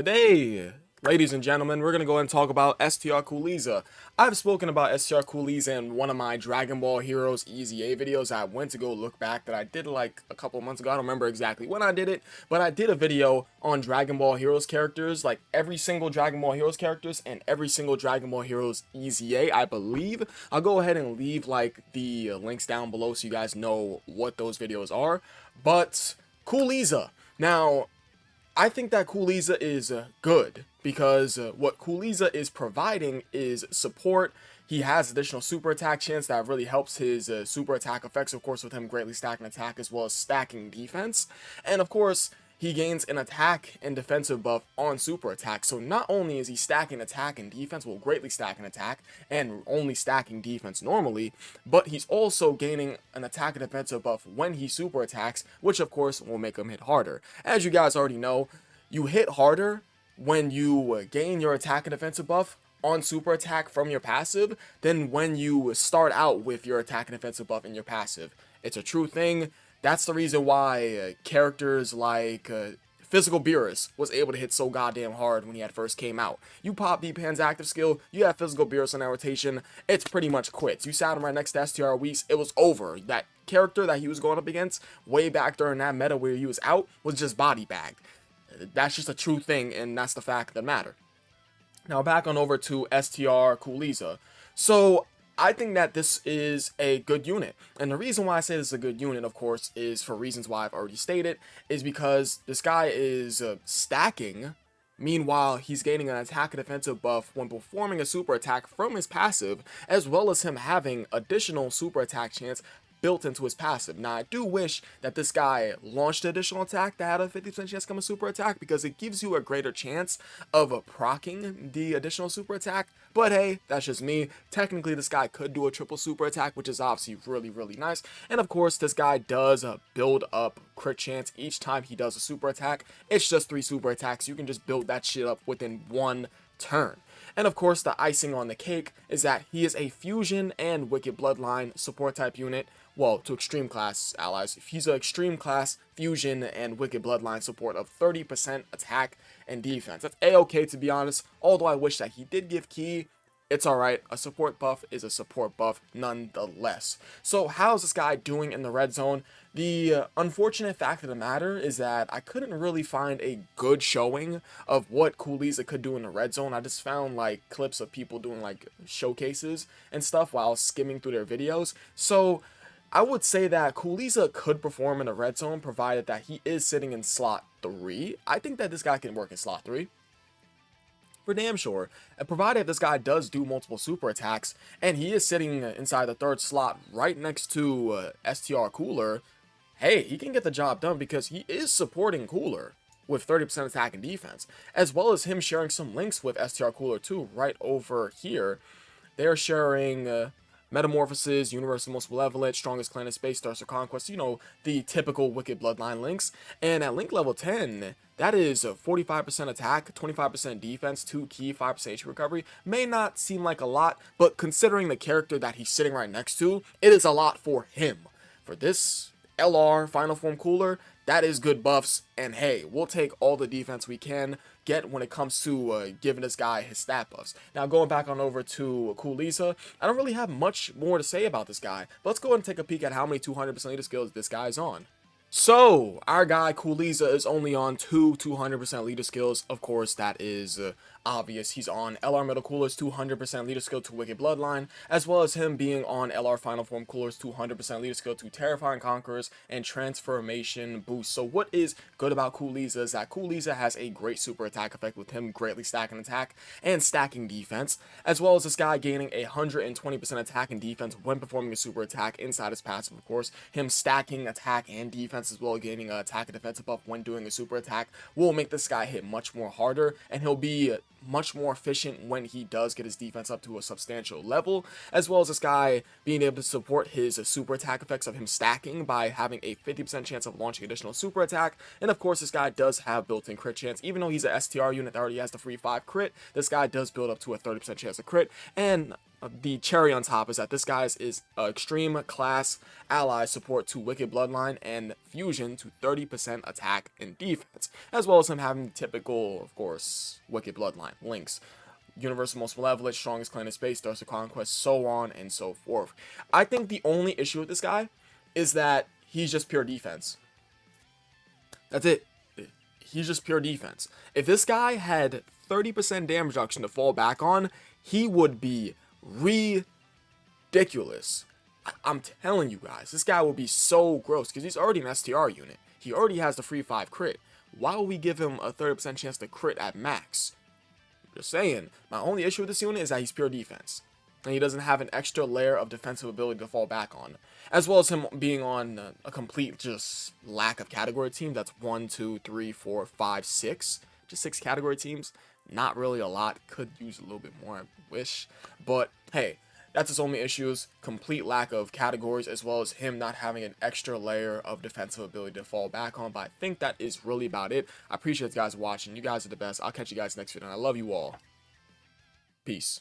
Today, ladies and gentlemen, we're going to go ahead and talk about STR Coolieza. I've spoken about STR Coolieza in one of my Dragon Ball Heroes EZA videos. I went to go look back that I did like a couple months ago. I don't remember exactly when I did it, but I did a video on Dragon Ball Heroes characters, like every single Dragon Ball Heroes characters and every single Dragon Ball Heroes EZA, I believe. I'll go ahead and leave like the links down below so you guys know what those videos are. But Coolieza. Now, I think that Coolieza is good because what Coolieza is providing is support. He has additional super attack chance that really helps his super attack effects, of course, with him greatly stacking attack as well as stacking defense. And of course, he gains an attack and defensive buff on super attack. So not only is he stacking attack and defense, well, greatly stacking attack and only stacking defense normally, but he's also gaining an attack and defensive buff when he super attacks, which of course will make him hit harder. As you guys already know, you hit harder when you gain your attack and defensive buff on super attack from your passive than when you start out with your attack and defensive buff in your passive. It's a true thing. That's the reason why characters like Physical Beerus was able to hit so goddamn hard when he had first came out. You pop D-Pan's active skill, you have Physical Beerus on that rotation, it's pretty much quits. You sat him right next to STR Whis, it was over. That character that he was going up against way back during that meta where he was out was just body bagged. That's just a true thing, and that's the fact of the matter. Now back on over to STR Coolieza. So I think that this is a good unit. And the reason why I say this is a good unit, of course, is for reasons why I've already stated, is because this guy is stacking. Meanwhile, he's gaining an attack and defensive buff when performing a super attack from his passive, as well as him having additional super attack chance built into his passive. Now, I do wish that this guy launched an additional attack that had a 50% chance to come a super attack because it gives you a greater chance of proccing the additional super attack. But hey, that's just me. Technically, this guy could do a triple super attack, which is obviously really nice. And of course, this guy does build up crit chance each time he does a super attack. It's just 3 super attacks. You can just build that shit up within 1 turn. And of course, the icing on the cake is that he is a fusion and wicked bloodline support type unit. Well, to extreme class allies. He's an extreme class fusion and wicked bloodline support of 30% attack and defense. That's a-okay, to be honest, although I wish that he did give key. It's alright, a support buff is a support buff nonetheless. So how's this guy doing in the red zone? The unfortunate fact of the matter is that I couldn't really find a good showing of what Coolieza could do in the red zone. I just found like clips of people doing like showcases and stuff while skimming through their videos. So I would say that Coolieza could perform in the red zone provided that he is sitting in slot 3. I think that this guy can work in slot 3. For damn sure, and provided this guy does do multiple super attacks, and he is sitting inside the 3rd slot right next to STR Cooler, hey, he can get the job done because he is supporting Cooler with 30% attack and defense, as well as him sharing some links with STR Cooler too, right over here. They're sharing Metamorphosis, Universal Most Malevolent, Strongest Clan in Space, Thirst for Conquest, you know, the typical Wicked Bloodline links. And at link level 10, that is 45% attack, 25% defense, 2 key, 5% HP recovery. May not seem like a lot, but considering the character that he's sitting right next to, it is a lot for him. For this LR Final Form Cooler, that is good buffs, and hey, we'll take all the defense we can get when it comes to giving this guy his stat buffs. Now, going back on over to Coolieza, I don't really have much more to say about this guy, but let's go ahead and take a peek at how many 200% leader skills this guy's on. So, our guy Coolieza is only on 2 200% leader skills. Of course, that is obvious. He's on LR Middle Cooler's 200% leader skill to Wicked Bloodline, as well as him being on LR Final Form Cooler's 200% leader skill to Terrifying Conquerors and Transformation Boost. So what is good about Coolieza is that Coolieza has a great super attack effect with him greatly stacking attack and stacking defense, as well as this guy gaining a 120% attack and defense when performing a super attack inside his passive, of course. Him stacking attack and defense as well as gaining an attack and defensive buff when doing a super attack will make this guy hit much more harder, and he'll be much more efficient when he does get his defense up to a substantial level, as well as this guy being able to support his super attack effects of him stacking by having a 50% chance of launching additional super attack. And of course, this guy does have built-in crit chance. Even though he's a STR unit that already has the free 5 crit, this guy does build up to a 30% chance of crit, and the cherry on top is that this guy's is extreme class ally support to Wicked Bloodline and fusion to 30% attack and defense, as well as him having the typical, of course, Wicked Bloodline links. Universal Most Malevolent, Strongest Clan in Space, Thirst of Conquest, so on and so forth. I think the only issue with this guy is that he's just pure defense. That's it. He's just pure defense. If this guy had 30% damage reduction to fall back on, he would be ridiculous. I'm telling you guys, this guy will be so gross because he's already an STR unit. He already has the free 5 crit. Why would we give him a 30% chance to crit at max? Just saying. My only issue with this unit is that he's pure defense, and he doesn't have an extra layer of defensive ability to fall back on, as well as him being on a complete just lack of category team. That's 1, 2, 3, 4, 5, 6, just 6 category teams. Not really a lot. Could use a little bit more, I wish, but hey, that's his only issues. Complete lack of categories, as well as him not having an extra layer of defensive ability to fall back on. But I think that is really about it. I appreciate you guys watching. You guys are the best. I'll catch you guys next video, and I love you all. Peace.